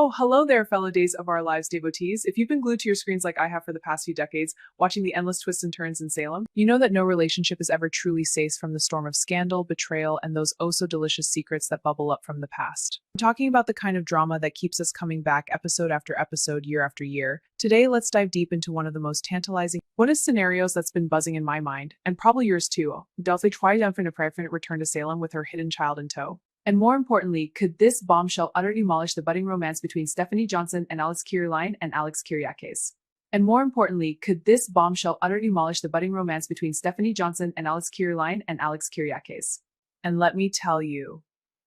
Oh, hello there, fellow Days of Our Lives devotees. If you've been glued to your screens like I have for the past few decades, watching the endless twists and turns in Salem, you know that no relationship is ever truly safe from the storm of scandal, betrayal, and those oh so delicious secrets that bubble up from the past. I'm talking about the kind of drama that keeps us coming back episode after episode, year after year. Today, let's dive deep into one of the most tantalizing scenarios that's been buzzing in my mind, and probably yours too. Does a triumphant return to Salem with her hidden child in tow? And more importantly, could this bombshell utterly demolish the budding romance between Stephanie Johnson and Alex Kiriakis? And more importantly, could this bombshell utterly demolish the budding romance between Stephanie Johnson and Alex Kiriakis? And let me tell you,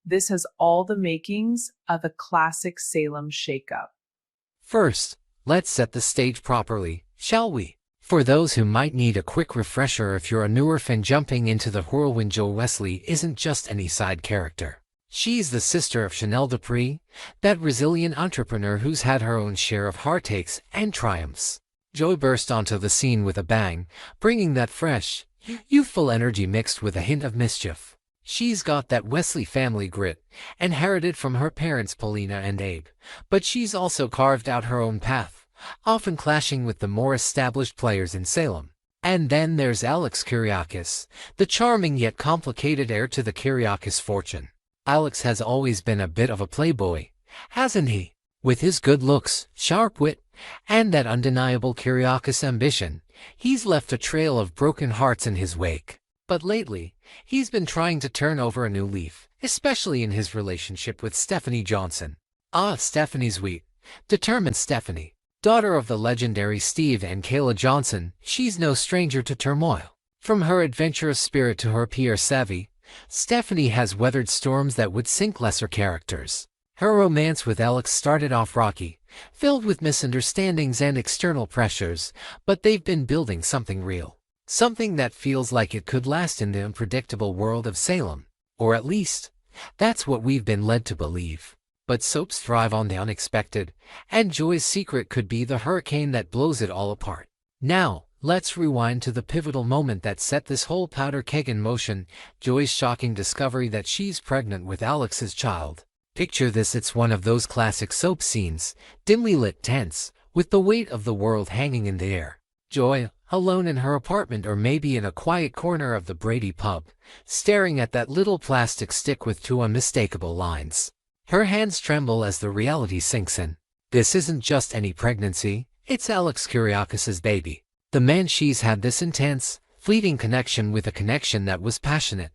this has all the makings of a classic Salem shakeup. First, let's set the stage properly, shall we? For those who might need a quick refresher, if you're a newer fan jumping into the whirlwind, Joy Wesley isn't just any side character. She's the sister of Chanel Dupree, that resilient entrepreneur who's had her own share of heartaches and triumphs. Joy burst onto the scene with a bang, bringing that fresh, youthful energy mixed with a hint of mischief. She's got that Wesley family grit, inherited from her parents Paulina and Abe, but she's also carved out her own path, often clashing with the more established players in Salem. And then there's Alex Kiriakis, the charming yet complicated heir to the Kiriakis fortune. Alex has always been a bit of a playboy, hasn't he? With his good looks, sharp wit, and that undeniable Kiriakis ambition, he's left a trail of broken hearts in his wake. But lately, he's been trying to turn over a new leaf, especially in his relationship with Stephanie Johnson. Stephanie's sweet, determined Stephanie, daughter of the legendary Steve and Kayla Johnson, she's no stranger to turmoil. From her adventurous spirit to her PR savvy, Stephanie has weathered storms that would sink lesser characters. Her romance with Alex started off rocky, filled with misunderstandings and external pressures, but they've been building something real. Something that feels like it could last in the unpredictable world of Salem. Or at least, that's what we've been led to believe. But soaps thrive on the unexpected, and Joy's secret could be the hurricane that blows it all apart. Now, let's rewind to the pivotal moment that set this whole powder keg in motion, Joy's shocking discovery that she's pregnant with Alex's child. Picture this, it's one of those classic soap scenes, dimly lit, tense, with the weight of the world hanging in the air. Joy, alone in her apartment or maybe in a quiet corner of the Brady pub, staring at that little plastic stick with two unmistakable lines. Her hands tremble as the reality sinks in. This isn't just any pregnancy, it's Alex Kiriakis' baby. The man she's had this intense, fleeting connection with, a connection that was passionate,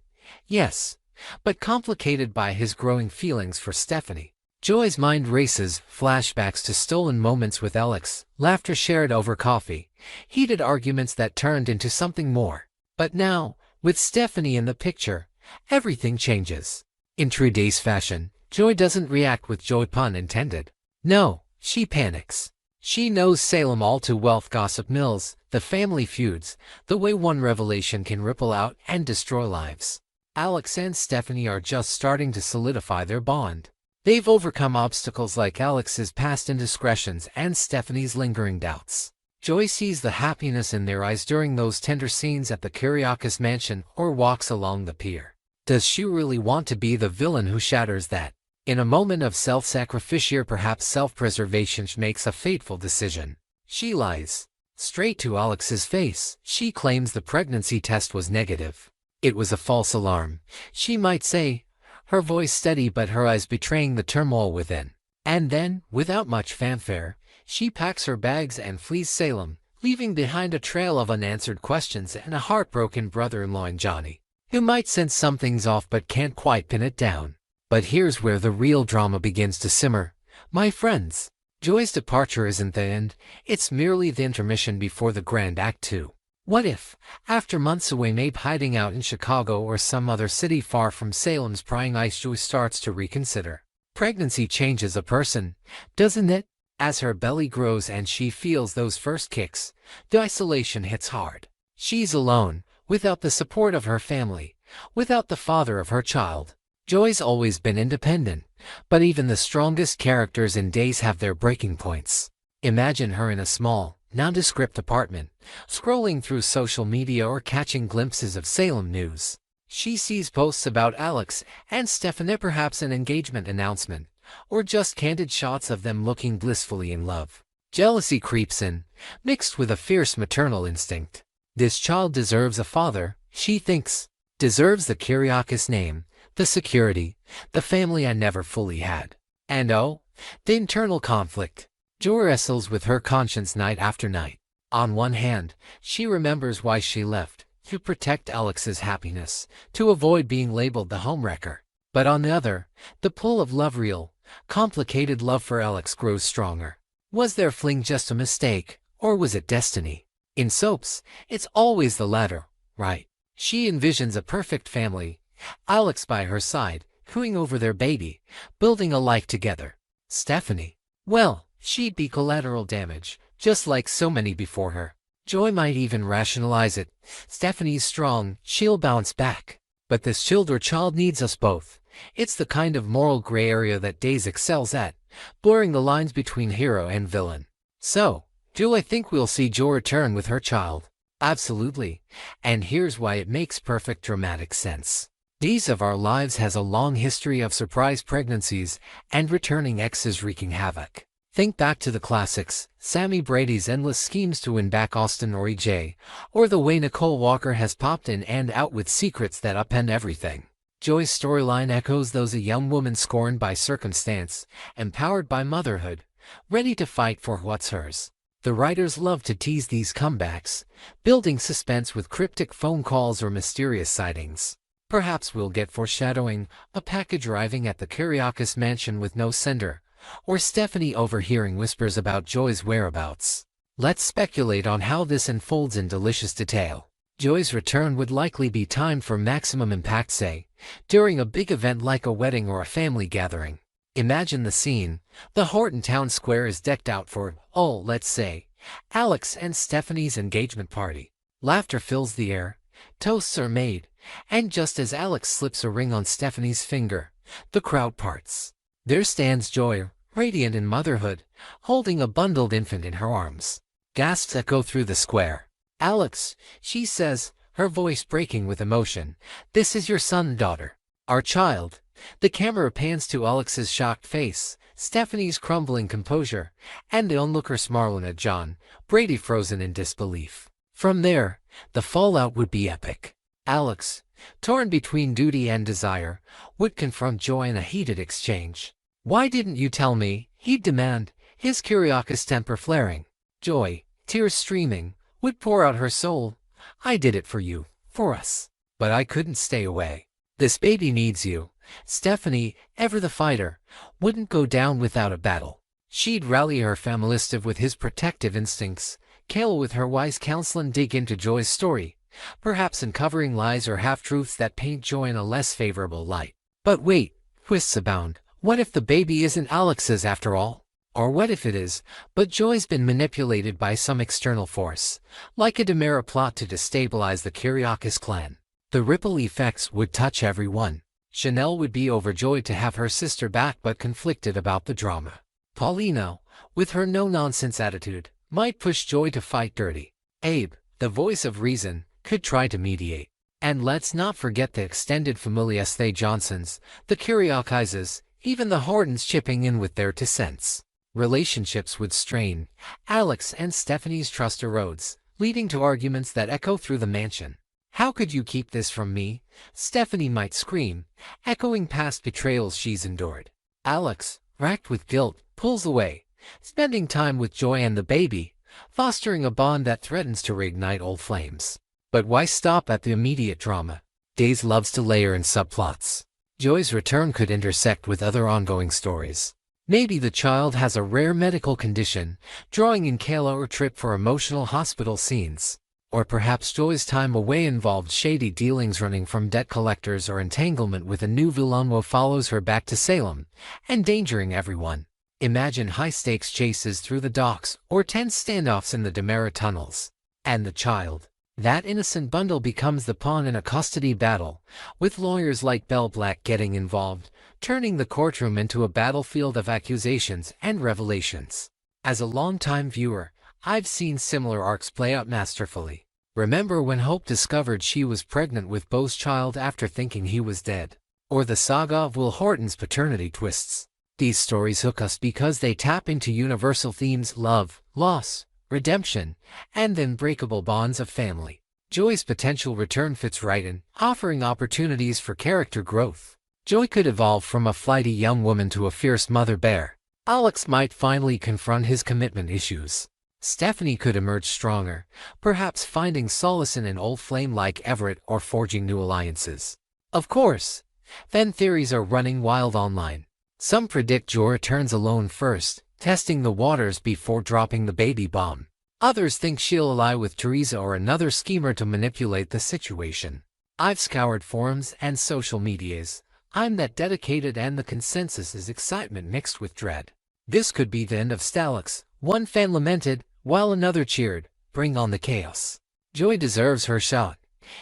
yes, but complicated by his growing feelings for Stephanie. Joy's mind races, flashbacks to stolen moments with Alex, laughter shared over coffee, heated arguments that turned into something more. But now, with Stephanie in the picture, everything changes. In today's fashion, Joy doesn't react with joy, pun intended. No, she panics. She knows Salem all too well, gossip mills, the family feuds, the way one revelation can ripple out and destroy lives. Alex and Stephanie are just starting to solidify their bond. They've overcome obstacles like Alex's past indiscretions and Stephanie's lingering doubts. Joy sees the happiness in their eyes during those tender scenes at the Kiriakis mansion or walks along the pier. Does she really want to be the villain who shatters that? In a moment of self-sacrifice or perhaps self-preservation, she makes a fateful decision. She lies straight to Alex's face. She claims the pregnancy test was negative. It was a false alarm, she might say, her voice steady but her eyes betraying the turmoil within. And then, without much fanfare, she packs her bags and flees Salem, leaving behind a trail of unanswered questions and a heartbroken brother-in-law in Johnny, who might sense something's off but can't quite pin it down. But here's where the real drama begins to simmer, my friends. Joy's departure isn't the end, it's merely the intermission before the grand act 2. What if, after months away, maybe hiding out in Chicago or some other city far from Salem's prying eyes, Joy starts to reconsider. Pregnancy changes a person, doesn't it? As her belly grows and she feels those first kicks, the isolation hits hard. She's alone, without the support of her family, without the father of her child. Joy's always been independent, but even the strongest characters in Days have their breaking points. Imagine her in a small, nondescript apartment, scrolling through social media or catching glimpses of Salem news. She sees posts about Alex and Stephanie, perhaps an engagement announcement, or just candid shots of them looking blissfully in love. Jealousy creeps in, mixed with a fierce maternal instinct. This child deserves a father, she thinks. Deserves the Kiriakis name, the security, the family I never fully had. And oh, the internal conflict. Joy wrestles with her conscience night after night. On one hand, she remembers why she left, to protect Alex's happiness, to avoid being labeled the homewrecker. But on the other, the pull of real, complicated love for Alex grows stronger. Was their fling just a mistake, or was it destiny? In soaps, it's always the latter, right? She envisions a perfect family, Alex by her side, cooing over their baby, building a life together. Stephanie, well, she'd be collateral damage, just like so many before her. Joy might even rationalize it. Stephanie's strong, she'll bounce back. But this child needs us both. It's the kind of moral gray area that Days excels at, blurring the lines between hero and villain. So, do I think we'll see Joy return with her child? Absolutely. And here's why it makes perfect dramatic sense. Days of Our Lives has a long history of surprise pregnancies and returning exes wreaking havoc. Think back to the classics, Sammy Brady's endless schemes to win back Austin or EJ, or the way Nicole Walker has popped in and out with secrets that upend everything. Joy's storyline echoes those of a young woman scorned by circumstance, empowered by motherhood, ready to fight for what's hers. The writers love to tease these comebacks, building suspense with cryptic phone calls or mysterious sightings. Perhaps we'll get foreshadowing, a package arriving at the Kiriakis mansion with no sender, or Stephanie overhearing whispers about Joy's whereabouts. Let's speculate on how this unfolds in delicious detail. Joy's return would likely be timed for maximum impact, say, during a big event like a wedding or a family gathering. Imagine the scene. The Horton Town Square is decked out for, let's say, Alex and Stephanie's engagement party. Laughter fills the air, toasts are made, and just as Alex slips a ring on Stephanie's finger, the crowd parts. There stands Joy, radiant in motherhood, holding a bundled infant in her arms. Gasps echo through the square. "Alex," she says, her voice breaking with emotion, "this is your son, daughter. Our child." The camera pans to Alex's shocked face, Stephanie's crumbling composure, and the onlooker snarling at John, Brady frozen in disbelief. From there, the fallout would be epic. Alex, torn between duty and desire, would confront Joy in a heated exchange. "Why didn't you tell me?" he'd demand, his Kiriakis temper flaring. Joy, tears streaming, would pour out her soul. "I did it for you, for us. But I couldn't stay away. This baby needs you." Stephanie, ever the fighter, wouldn't go down without a battle. She'd rally her familistive with his protective instincts, Kale with her wise counsel, and dig into Joy's story, perhaps uncovering lies or half-truths that paint Joy in a less favorable light. But wait, twists abound. What if the baby isn't Alex's after all? Or what if it is, but Joy's been manipulated by some external force, like a DiMera plot to destabilize the Kiriakis clan? The ripple effects would touch everyone. Chanel would be overjoyed to have her sister back but conflicted about the drama. Paulina, with her no-nonsense attitude, might push Joy to fight dirty. Abe, the voice of reason, could try to mediate. And let's not forget the extended family the Johnsons, the Kiriakises, even the Hortons chipping in with their 2 cents. Relationships would strain. Alex and Stephanie's trust erodes, leading to arguments that echo through the mansion. "How could you keep this from me?" Stephanie might scream, echoing past betrayals she's endured. Alex, racked with guilt, pulls away, spending time with Joy and the baby, fostering a bond that threatens to reignite old flames. But why stop at the immediate drama? Days loves to layer in subplots. Joy's return could intersect with other ongoing stories. Maybe the child has a rare medical condition, drawing in Kayla or Trip for emotional hospital scenes. Or perhaps Joy's time away involved shady dealings running from debt collectors or entanglement with a new villain who follows her back to Salem, endangering everyone. Imagine high-stakes chases through the docks or tense standoffs in the DiMera tunnels. And the child. That innocent bundle becomes the pawn in a custody battle, with lawyers like Bell Black getting involved, turning the courtroom into a battlefield of accusations and revelations. As a longtime viewer, I've seen similar arcs play out masterfully. Remember when Hope discovered she was pregnant with Beau's child after thinking he was dead? Or the saga of Will Horton's paternity twists? These stories hook us because they tap into universal themes: love, loss, redemption, and the unbreakable bonds of family. Joy's potential return fits right in, offering opportunities for character growth. Joy could evolve from a flighty young woman to a fierce mother bear. Alex might finally confront his commitment issues. Stephanie could emerge stronger, perhaps finding solace in an old flame like Everett or forging new alliances. Of course, fan theories are running wild online. Some predict Joy returns alone first, testing the waters before dropping the baby bomb. Others think she'll ally with Teresa or another schemer to manipulate the situation. I've scoured forums and social medias. I'm that dedicated, and the consensus is excitement mixed with dread. This could be the end of Alex, one fan lamented, while another cheered, "Bring on the chaos." Joy deserves her shot.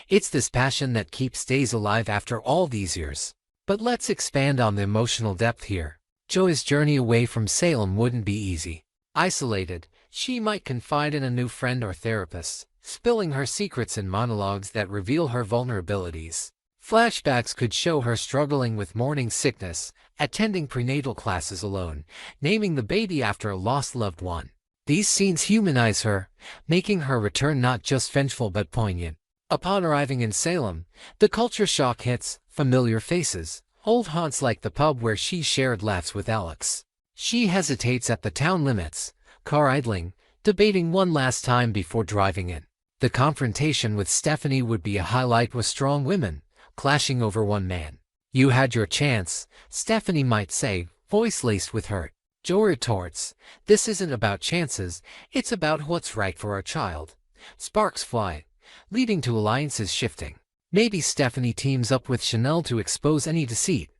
It's this passion that keeps Days alive after all these years. But let's expand on the emotional depth here. Joy's journey away from Salem wouldn't be easy. Isolated, she might confide in a new friend or therapist, spilling her secrets in monologues that reveal her vulnerabilities. Flashbacks could show her struggling with morning sickness, attending prenatal classes alone, naming the baby after a lost loved one. These scenes humanize her, making her return not just vengeful but poignant. Upon arriving in Salem, the culture shock hits: familiar faces, old haunts like the pub where she shared laughs with Alex. She hesitates at the town limits, car idling, debating one last time before driving in. The confrontation with Stephanie would be a highlight, with strong women clashing over one man. "You had your chance," Stephanie might say, voice laced with hurt. Joy retorts, "This isn't about chances, it's about what's right for our child." Sparks fly, leading to alliances shifting. Maybe Stephanie teams up with Chanel to expose any deceit,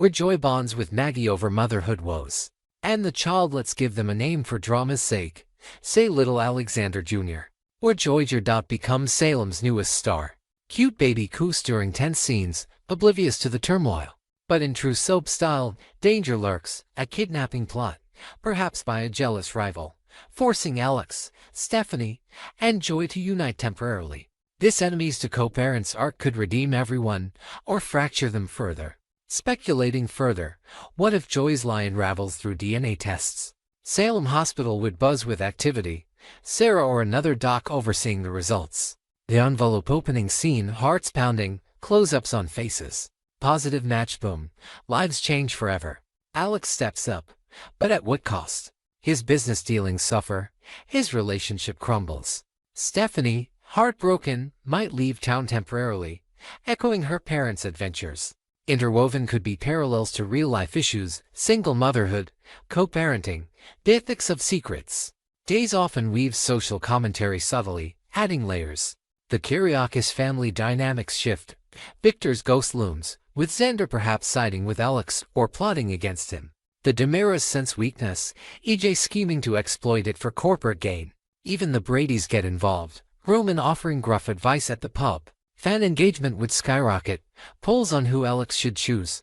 or Joy bonds with Maggie over motherhood woes. And the child, let's give them a name for drama's sake. Say little Alexander Jr. Or Joy becomes Salem's newest star. Cute baby coos during tense scenes, oblivious to the turmoil. But in true soap style, danger lurks: a kidnapping plot, perhaps by a jealous rival, forcing Alex, Stephanie, and Joy to unite temporarily. This enemies to co-parents arc could redeem everyone, or fracture them further. Speculating further, what if Joy's lie unravels through DNA tests? Salem Hospital would buzz with activity, Sarah or another doc overseeing the results. The envelope opening scene, hearts pounding, close-ups on faces. Positive match, boom, lives change forever. Alex steps up, but at what cost? His business dealings suffer, his relationship crumbles. Stephanie, heartbroken, might leave town temporarily, echoing her parents' adventures. Interwoven could be parallels to real-life issues: single motherhood, co-parenting, the ethics of secrets. Days often weaves social commentary subtly, adding layers. The Kiriakis family dynamics shift. Victor's ghost looms, with Xander perhaps siding with Alex or plotting against him. The DiMeras sense weakness, EJ scheming to exploit it for corporate gain. Even the Bradys get involved, Roman offering gruff advice at the pub. Fan engagement would skyrocket, polls on who Alex should choose.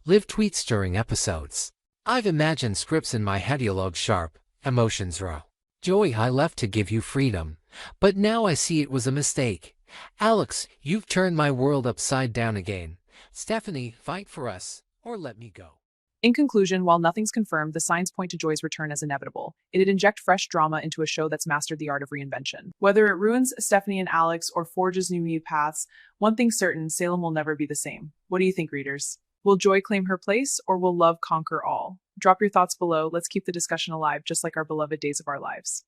Live tweets during episodes. I've imagined scripts in my head: dialogue sharp, emotions raw. "Joy, I left to give you freedom, but now I see it was a mistake. Alex, you've turned my world upside down again. Stephanie, fight for us, or let me go." In conclusion, while nothing's confirmed, the signs point to Joy's return as inevitable. It'd inject fresh drama into a show that's mastered the art of reinvention. Whether it ruins Stephanie and Alex or forges new paths, one thing's certain: Salem will never be the same. What do you think, readers? Will Joy claim her place, or will love conquer all? Drop your thoughts below. Let's keep the discussion alive, just like our beloved Days of Our Lives.